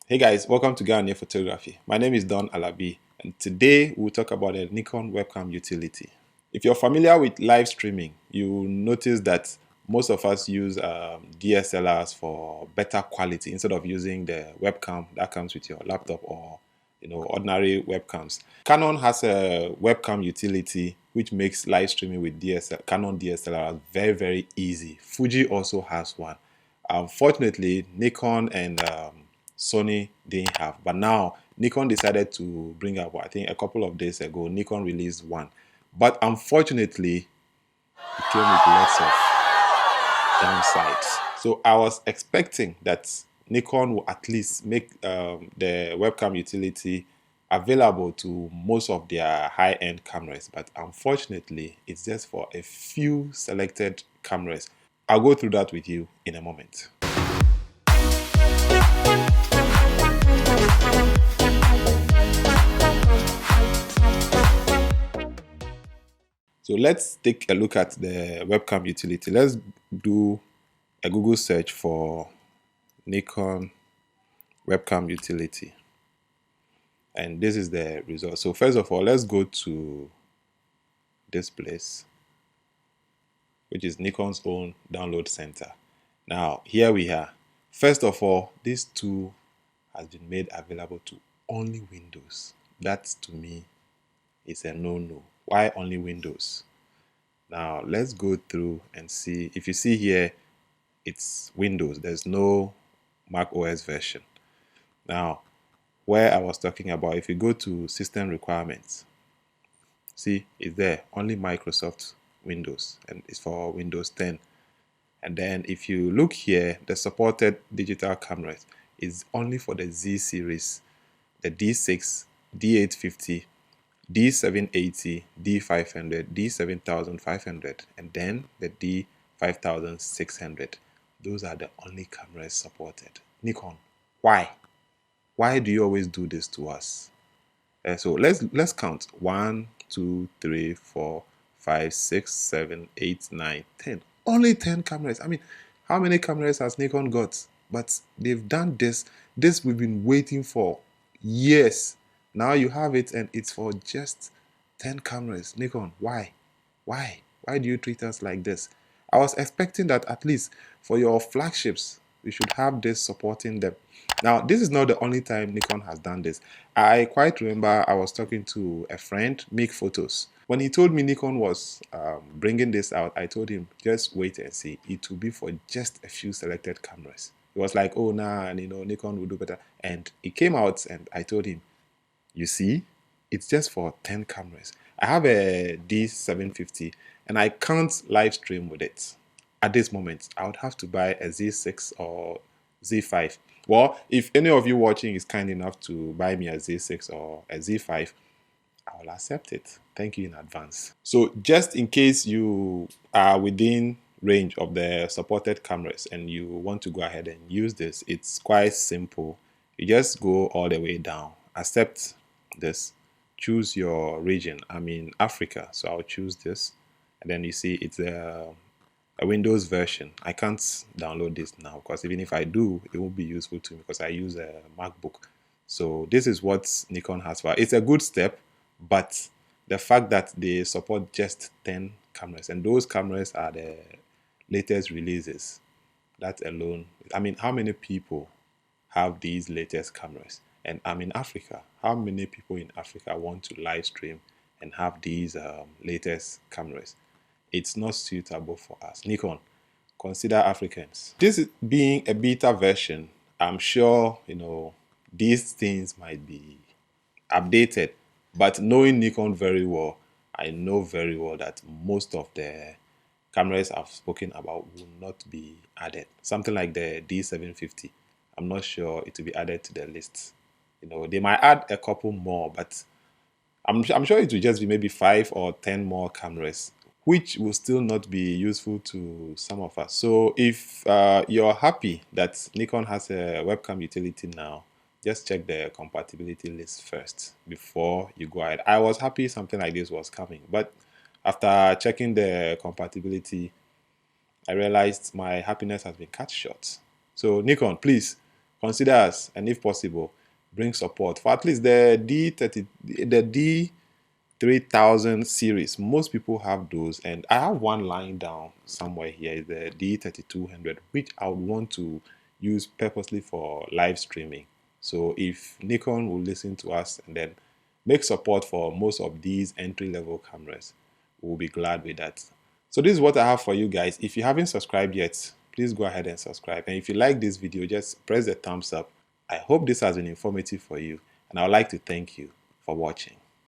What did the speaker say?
Hey guys, welcome to Ghanaian Photography. My name is Don Alabi, and today we'll talk about the Nikon Webcam utility. If you're familiar with live streaming, you'll notice that most of us use DSLRs for better quality instead of using the webcam that comes with your laptop or ordinary webcams. Canon has a webcam utility which makes live streaming with Canon DSLR very easy. Fuji also has one. Unfortunately, Nikon and Sony didn't have, but now Nikon decided to bring up, I think a couple of days ago, Nikon released one. But unfortunately, it came with lots of downsides. So I was expecting that Nikon will at least make the webcam utility available to most of their high-end cameras, but unfortunately, it's just for a few selected cameras. I'll go through that with you in a moment. So let's take a look at the webcam utility. Let's do a Google search for Nikon webcam utility. And this is the result. So first of all, let's go to this place, which is Nikon's own download center. Now, here we are. First of all, this tool has been made available to only Windows. That, to me, is a no-no. Why only Windows? Now, let's go through and see. If you see here, it's Windows. There's no Mac OS version. Now, where I was talking about, if you go to System Requirements, see, it's there. Only Microsoft Windows, and it's for Windows 10. And then if you look here, the supported digital cameras is only for the Z series, the D6, D850, D780, D500, D7500, and then the D5600. Those are the only cameras supported. Nikon, why? Why do you always do this to us? So let's count. 1, 2, 3, 4, 5, 6, 7, 8, 9, 10. Only 10 cameras. I mean, how many cameras has Nikon got? But they've done this. This we've been waiting for years. Now you have it, and it's for just 10 cameras. Nikon, why? Why? Why do you treat us like this? I was expecting that at least for your flagships, we should have this supporting them. Now, this is not the only time Nikon has done this. I quite remember I was talking to a friend, Make Photos. When he told me Nikon was bringing this out, I told him, just wait and see. It will be for just a few selected cameras. He was like, oh, nah, and Nikon will do better. And it came out, and I told him, you see, it's just for 10 cameras. I have a D750, and I can't live stream with it. At this moment, I would have to buy a Z6 or Z5. Well, if any of you watching is kind enough to buy me a Z6 or a Z5, I will accept it. Thank you in advance. So just in case you are within range of the supported cameras and you want to go ahead and use this, it's quite simple. You just go all the way down, accept this, choose your region. I'm in Africa, so I'll choose this, and then you see it's a Windows version. I can't download this now because even if I do, it won't be useful to me because I use a MacBook. So this is what Nikon has for. It's a good step, but the fact that they support just 10 cameras, and those cameras are the latest releases, that alone, I mean, how many people have these latest cameras? And I'm in Africa. How many people in Africa want to live stream and have these latest cameras? It's not suitable for us. Nikon, consider Africans. This being a beta version, I'm sure, these things might be updated. But knowing Nikon very well, I know very well that most of the cameras I've spoken about will not be added. Something like the D750, I'm not sure it will be added to the list. They might add a couple more, but I'm sure it will just be maybe 5 or 10 more cameras, which will still not be useful to some of us. So if you're happy that Nikon has a webcam utility now, just check the compatibility list first before you go ahead. I was happy something like this was coming, but after checking the compatibility, I realized my happiness has been cut short. So Nikon, please consider us, and if possible, bring support for at least the D3000 series. Most people have those, and I have one lying down somewhere here, the D3200, which I would want to use purposely for live streaming. So if Nikon will listen to us and then make support for most of these entry-level cameras, we'll be glad with that. So this is what I have for you guys. If you haven't subscribed yet, please go ahead and subscribe. And if you like this video, just press the thumbs up. I hope this has been informative for you, and I would like to thank you for watching.